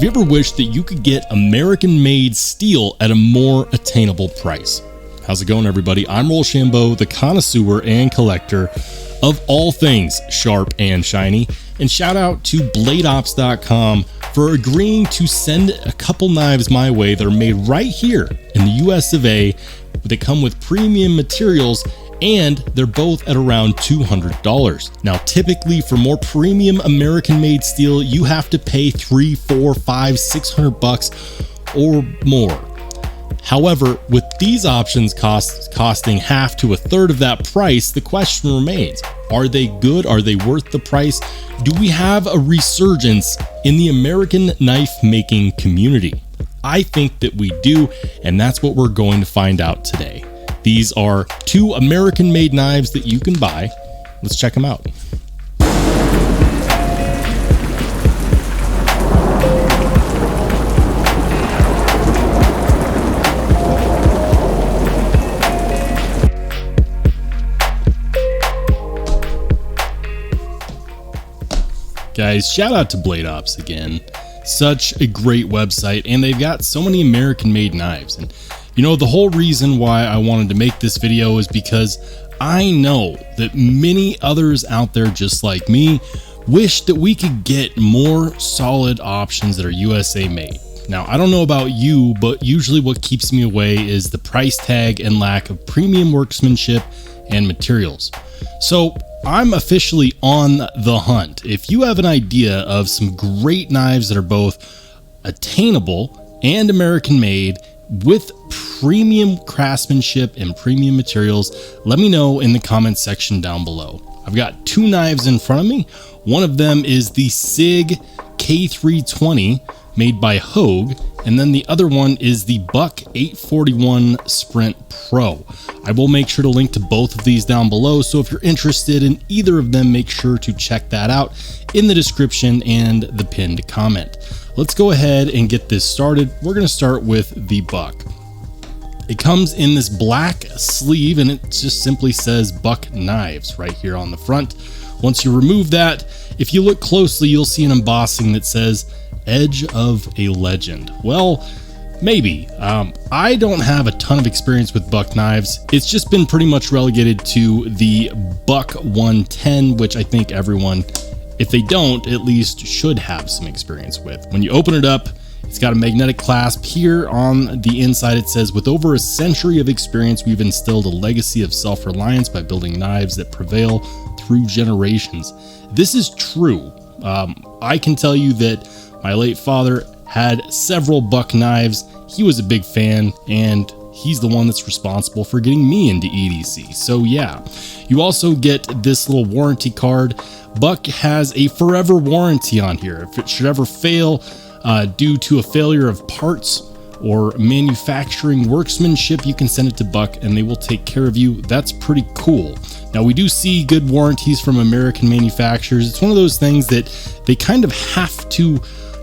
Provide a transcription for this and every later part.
Have you ever wished that you could get American-made steel at a more attainable price? How's it going, everybody? I'm Rollshambo, the connoisseur and collector of all things sharp and shiny. And shout out to bladeops.com for agreeing to send a couple knives my way that are made right here in the US of A. They come with premium materials and they're both at around $200. Now, typically for more premium American-made steel, you have to pay $300, $400, $500, $600 or more. However, with these options costing half to a third of that price, the question remains, are they good? Are they worth the price? Do we have a resurgence in the American knife making community? I think that we do, and that's what we're going to find out today. These are two American-made knives that you can buy. Let's check them out. Guys, shout out to Blade Ops again. Such a great website, and they've got so many American-made knives. And you know, the whole reason why I wanted to make this video is because I know that many others out there just like me wish that we could get more solid options that are USA made. Now, I don't know about you, but usually what keeps me away is the price tag and lack of premium workmanship and materials. So I'm officially on the hunt. If you have an idea of some great knives that are both attainable and American made with premium craftsmanship and premium materials, let me know in the comments section down below. I've got two knives in front of me. One of them is the SIG K320 made by Hogue, and then the other one is the Buck 841 Sprint Pro. I will make sure to link to both of these down below, so if you're interested in either of them, make sure to check that out in the description and the pinned comment. Let's go ahead and get this started. We're going to start with the Buck. It comes in this black sleeve, and it just simply says Buck Knives right here on the front. Once you remove that, if you look closely, you'll see an embossing that says Edge of a Legend. Well, maybe. I don't have a ton of experience with Buck knives. It's just been pretty much relegated to the Buck 110, which I think everyone, if they don't, at least should have some experience with. When you open it up, it's got a magnetic clasp. Here on the inside, it says, with over a century of experience, we've instilled a legacy of self-reliance by building knives that prevail through generations. This is true. I can tell you that my late father had several Buck knives. He was a big fan, and he's the one that's responsible for getting me into EDC. So yeah, you also get this little warranty card. Buck has a forever warranty on here. If it should ever fail due to a failure of parts or manufacturing workmanship, you can send it to Buck and they will take care of you. That's pretty cool. Now, we do see good warranties from American manufacturers. It's one of those things that they kind of have to,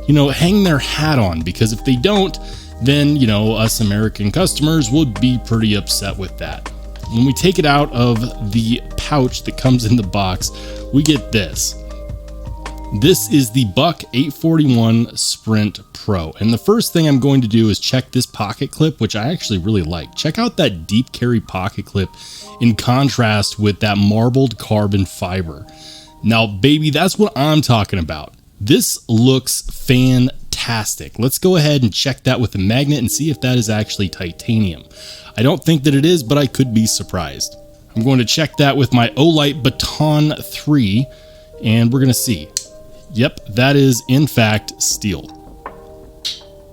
you know, hang their hat on, because if they don't, then, you know, us American customers would be pretty upset with that. When we take it out of the pouch that comes in the box, we get this. This is the Buck 841 Sprint Pro. And the first thing I'm going to do is check this pocket clip, which I actually really like. Check out that deep carry pocket clip in contrast with that marbled carbon fiber. Now, baby, that's what I'm talking about. This looks fantastic. Let's go ahead and check that with a magnet and see if that is actually titanium. I don't think that it is, but I could be surprised. I'm going to check that with my Olight Baton 3, and we're going to see. Yep, that is in fact steel.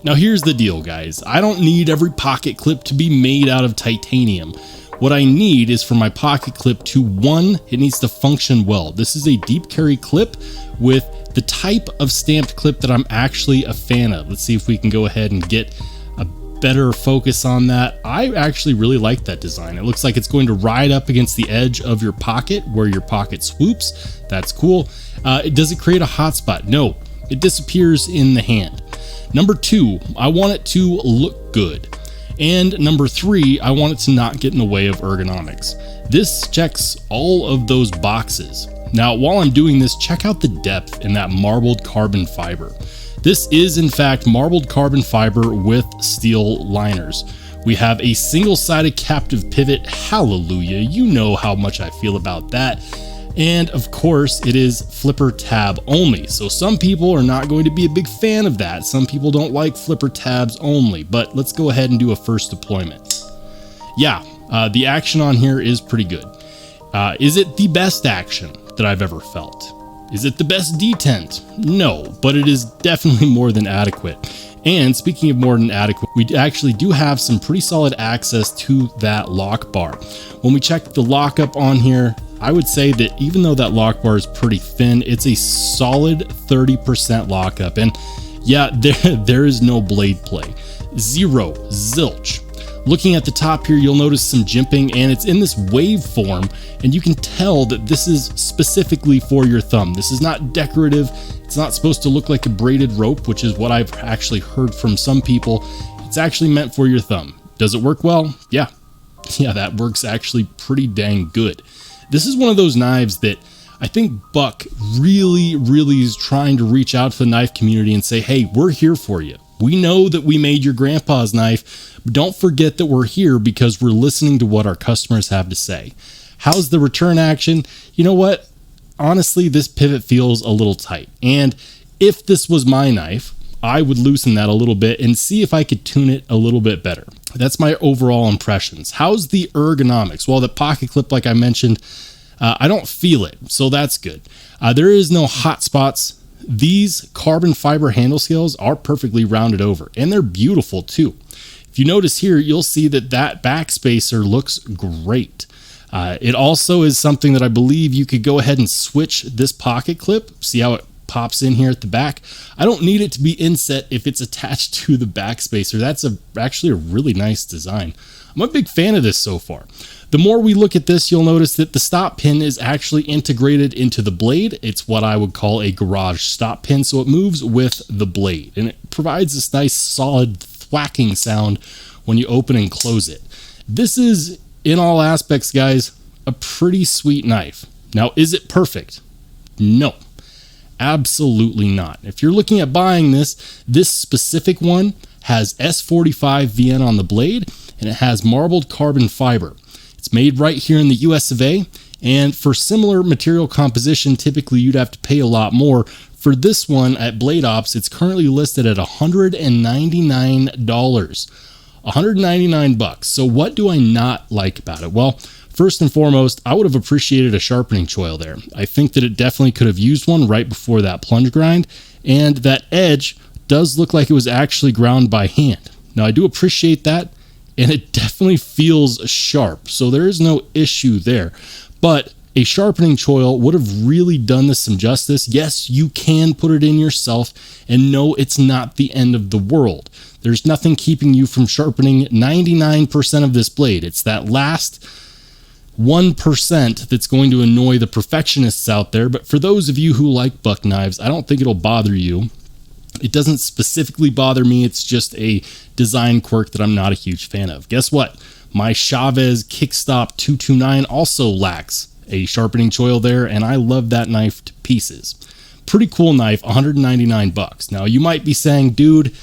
Now here's the deal, guys. I don't need every pocket clip to be made out of titanium. What I need is for my pocket clip to, one, it needs to function well. This is a deep carry clip with the type of stamped clip that I'm actually a fan of. Let's see if we can go ahead and get a better focus on that. I actually really like that design. It looks like it's going to ride up against the edge of your pocket where your pocket swoops. That's cool. Does it create a hot spot? No, it disappears in the hand. Number two, I want it to look good. And number three, I want it to not get in the way of ergonomics. This checks all of those boxes. Now, while I'm doing this, check out the depth in that marbled carbon fiber. This is in fact marbled carbon fiber with steel liners. We have a single-sided captive pivot, hallelujah, you know how much I feel about that. And of course, it is flipper tab only. So some people are not going to be a big fan of that. Some people don't like flipper tabs only, but let's go ahead and do a first deployment. Yeah, the action on here is pretty good. Is it the best action that I've ever felt? Is it the best detent? No, but it is definitely more than adequate. And speaking of more than adequate, we actually do have some pretty solid access to that lock bar. When we check the lockup on here, I would say that even though that lock bar is pretty thin, it's a solid 30% lockup. And yeah, there is no blade play. Zero, zilch. Looking at the top here, you'll notice some jimping, and it's in this wave form, and you can tell that this is specifically for your thumb. This is not decorative. It's not supposed to look like a braided rope, which is what I've actually heard from some people. It's actually meant for your thumb. Does it work well? Yeah, that works actually pretty dang good. This is one of those knives that I think Buck really is trying to reach out to the knife community and say, hey, we're here for you. We know that we made your grandpa's knife, but don't forget that we're here because we're listening to what our customers have to say. How's the return action? You know what? Honestly, this pivot feels a little tight. And if this was my knife, I would loosen that a little bit and see if I could tune it a little bit better. That's my overall impressions. How's the ergonomics? Well, the pocket clip, like I mentioned, I don't feel it, so that's good. There is no hot spots. These carbon fiber handle scales are perfectly rounded over, and they're beautiful too. If you notice here, you'll see that backspacer looks great. It also is something that I believe you could go ahead and switch this pocket clip. See how it pops in here at the back? I don't need it to be inset if it's attached to the backspacer. That's actually a really nice design. I'm a big fan of this so far. The more we look at this, you'll notice that the stop pin is actually integrated into the blade. It's what I would call a garage stop pin, so it moves with the blade, and it provides this nice solid thwacking sound when you open and close it. This is, in all aspects, guys, a pretty sweet knife. Now, is it perfect? No, absolutely not. If you're looking at buying this specific one has S45 VN on the blade, and it has marbled carbon fiber. It's made right here in the US of A, and for similar material composition, typically you'd have to pay a lot more. For this one at Blade Ops, it's currently listed at $199. $199. So what do I not like about it? Well, first and foremost, I would have appreciated a sharpening choil there. I think that it definitely could have used one right before that plunge grind, and that edge does look like it was actually ground by hand. Now, I do appreciate that, and it definitely feels sharp, so there is no issue there. But a sharpening choil would have really done this some justice. Yes, you can put it in yourself, and no, it's not the end of the world. There's nothing keeping you from sharpening 99% of this blade. It's that last 1% that's going to annoy the perfectionists out there, but for those of you who like buck knives, I don't think it'll bother you. It doesn't specifically bother me. It's just a design quirk that I'm not a huge fan of. Guess what? My Chavez Kickstop 229 also lacks a sharpening choil there, and I love that knife to pieces. Pretty cool knife, $199. Now, you might be saying, dude,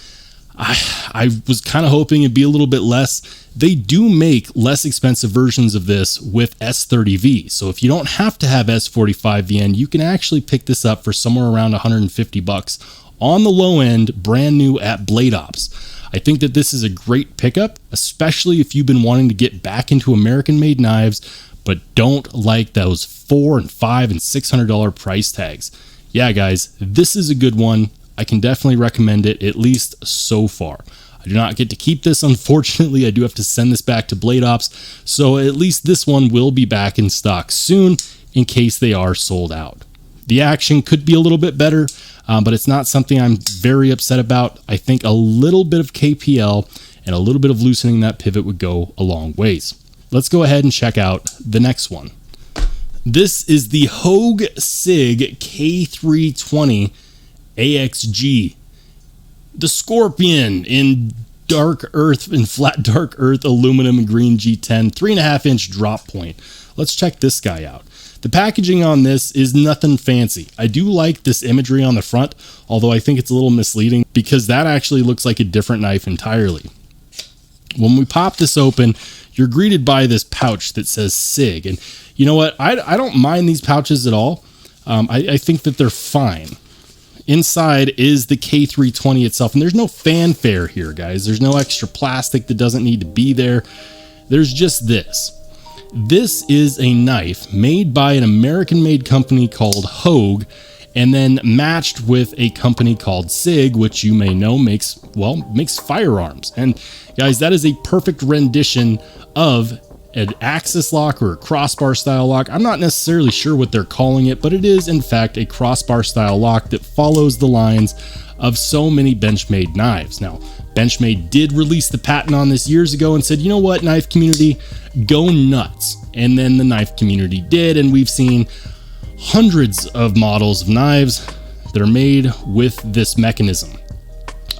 I was kind of hoping it'd be a little bit less. They do make less expensive versions of this with S30V. So if you don't have to have S45VN, you can actually pick this up for somewhere around $150 on the low end, brand new at Blade Ops. I think that this is a great pickup, especially if you've been wanting to get back into American-made knives, but don't like those $400 and $500 and $600 price tags. Yeah, guys, this is a good one. I can definitely recommend it, at least so far. I do not get to keep this, unfortunately. I do have to send this back to Blade Ops, so at least this one will be back in stock soon in case they are sold out. The action could be a little bit better, but it's not something I'm very upset about. I think a little bit of KPL and a little bit of loosening that pivot would go a long ways. Let's go ahead and check out the next one. This is the Hogue Sig K320 AXG. The Scorpion in dark earth and flat dark earth aluminum and green G10 3.5-inch drop point. Let's check this guy out. The packaging on this is nothing fancy. I do like this imagery on the front, although I think it's a little misleading because that actually looks like a different knife entirely. When we pop this open, you're greeted by this pouch that says SIG. And you know what? I don't mind these pouches at all. I think that they're fine. Inside is the K320 itself, and there's no fanfare here, guys. There's no extra plastic that doesn't need to be there. There's just this. This is a knife made by an American-made company called Hogue, and then matched with a company called SIG, which you may know makes firearms. And guys, that is a perfect rendition of an axis lock or a crossbar style lock. I'm not necessarily sure what they're calling it, but it is in fact a crossbar style lock that follows the lines of so many benchmade knives. Now, Benchmade did release the patent on this years ago and said, you know what, knife community, go nuts. And then the knife community did, and we've seen hundreds of models of knives that are made with this mechanism.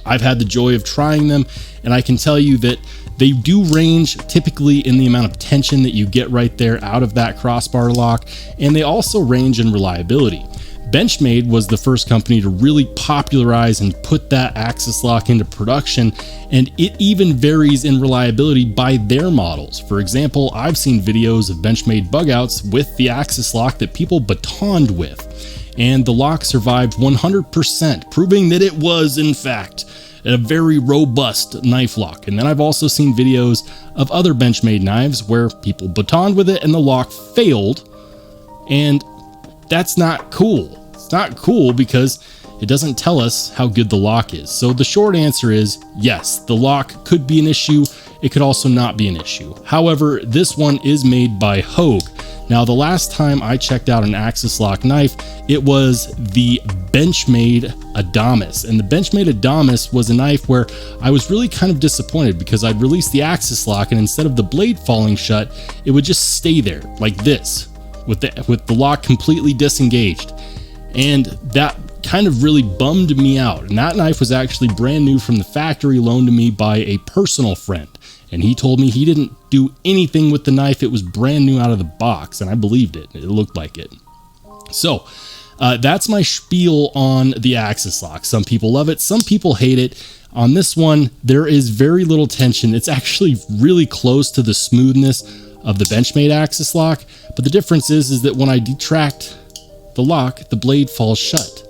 I've had the joy of trying them, and I can tell you that they do range typically in the amount of tension that you get right there out of that crossbar lock, and they also range in reliability. Benchmade was the first company to really popularize and put that axis lock into production, and it even varies in reliability by their models. For example, I've seen videos of Benchmade bug outs with the axis lock that people batoned with, and the lock survived 100%, proving that it was in fact a very robust knife lock. And then I've also seen videos of other Benchmade knives where people batoned with it and the lock failed, and that's not cool. It's not cool because it doesn't tell us how good the lock is. So the short answer is yes, the lock could be an issue. It could also not be an issue. However, this one is made by Hogue. Now, the last time I checked out an axis lock knife, it was the Benchmade Adamas. And the Benchmade Adamas was a knife where I was really kind of disappointed because I'd released the axis lock, and instead of the blade falling shut, it would just stay there like this with the lock completely disengaged. And that kind of really bummed me out. And that knife was actually brand new from the factory, loaned to me by a personal friend. And he told me he didn't do anything with the knife. It was brand new out of the box, and I believed it. It looked like it. So that's my spiel on the axis lock. Some people love it, some people hate it. On this one, there is very little tension. It's actually really close to the smoothness of the Benchmade axis lock. But the difference is that when I detract the lock, the blade falls shut.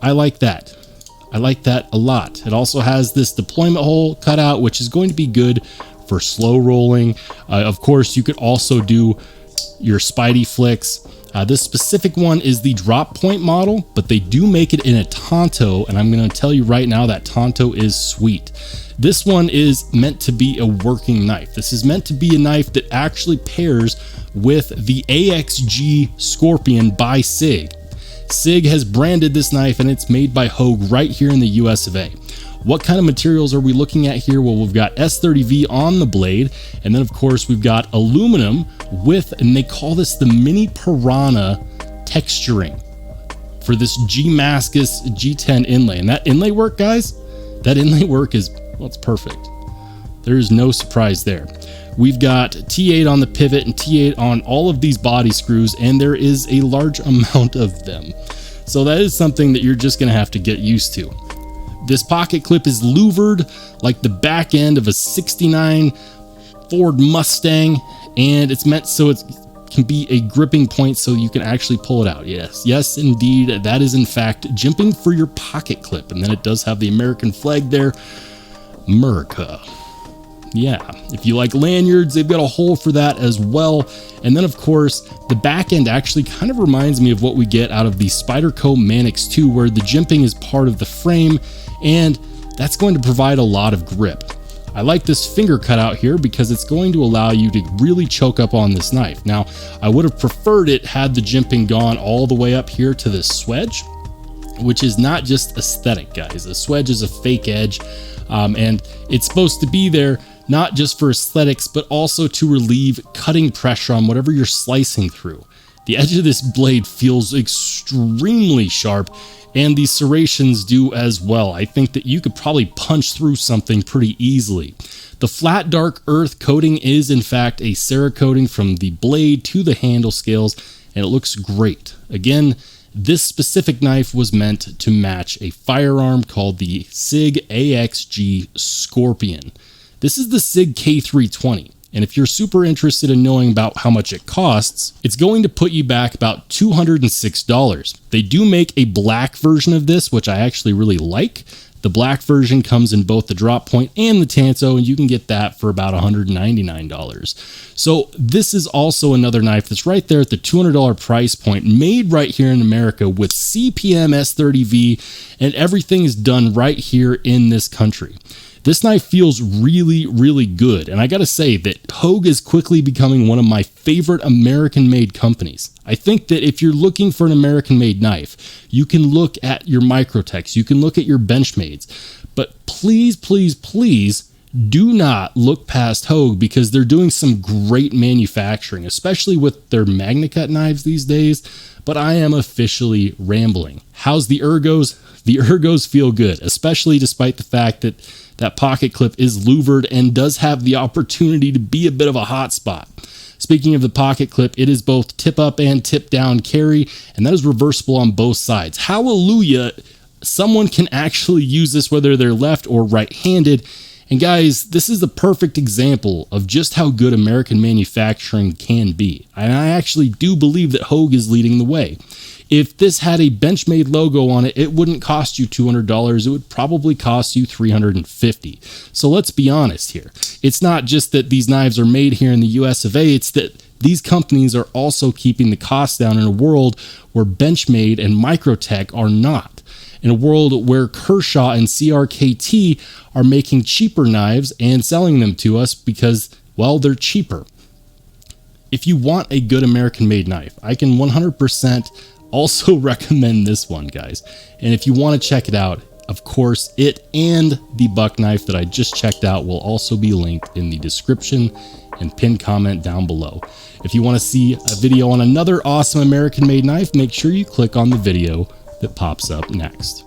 I like that. I like that a lot. It also has this deployment hole cut out, which is going to be good for slow rolling. Of course, you could also do your Spidey flicks. This specific one is the drop point model, but they do make it in a Tonto, and I'm going to tell you right now that Tonto is sweet. This one is meant to be a working knife. This is meant to be a knife that actually pairs with the AXG Scorpion by SIG. SIG has branded this knife, and it's made by Hogue right here in the US of A. What kind of materials are we looking at here? Well, we've got S30V on the blade, and then of course we've got aluminum with, and they call this the mini piranha texturing for this G-Mascus G10 inlay. And that inlay work, guys, that inlay work is, well, it's perfect. There's no surprise there. We've got T8 on the pivot and T8 on all of these body screws, and there is a large amount of them. So that is something that you're just gonna have to get used to. This pocket clip is louvered like the back end of a 69 Ford Mustang, and it's meant so it can be a gripping point so you can actually pull it out. Yes, indeed, that is in fact jimping for your pocket clip. And then it does have the American flag there, America. Yeah, if you like lanyards, they've got a hole for that as well. And then of course, the back end actually kind of reminds me of what we get out of the Spyderco Manix 2, where the jimping is part of the frame, and that's going to provide a lot of grip. I like this finger cutout here because it's going to allow you to really choke up on this knife. Now, I would have preferred it had the jimping gone all the way up here to this swedge, which is not just aesthetic, guys. The swedge is a fake edge, and it's supposed to be there not just for aesthetics, but also to relieve cutting pressure on whatever you're slicing through. The edge of this blade feels extremely sharp, and the serrations do as well. I think that you could probably punch through something pretty easily. The flat dark earth coating is in fact a Cerakoting from the blade to the handle scales, and it looks great. Again, this specific knife was meant to match a firearm called the SIG AXG Scorpion. This is the SIG K320. And if you're super interested in knowing about how much it costs, it's going to put you back about $206. They do make a black version of this, which I actually really like. The black version comes in both the drop point and the tanto, and you can get that for about $199. So this is also another knife that's right there at the $200 price point, made right here in America with CPM S30V, and everything is done right here in this country. This knife feels really, really good, and I gotta say that Hogue is quickly becoming one of my favorite American-made companies. I think that if you're looking for an American-made knife, you can look at your microtechs, you can look at your benchmades, but please, please, please do not look past Hogue, because they're doing some great manufacturing, especially with their MagnaCut knives these days. But I am officially rambling. How's the ergos? The ergos feel good, especially despite the fact that that pocket clip is louvered and does have the opportunity to be a bit of a hot spot. Speaking of the pocket clip, it is both tip up and tip down carry, and that is reversible on both sides. Hallelujah, someone can actually use this whether they're left or right-handed. And guys, this is the perfect example of just how good American manufacturing can be. And I actually do believe that Hogue is leading the way. If this had a Benchmade logo on it, it wouldn't cost you $200. It would probably cost you $350. So let's be honest here. It's not just that these knives are made here in the US of A, it's that these companies are also keeping the costs down in a world where Benchmade and Microtech are not. In a world where Kershaw and CRKT are making cheaper knives and selling them to us because, well, they're cheaper. If you want a good American-made knife, I can 100% also recommend this one, guys. And if you want to check it out, of course, it and the buck knife that I just checked out will also be linked in the description and pinned comment down below. If you want to see a video on another awesome American-made knife, make sure you click on the video that pops up next.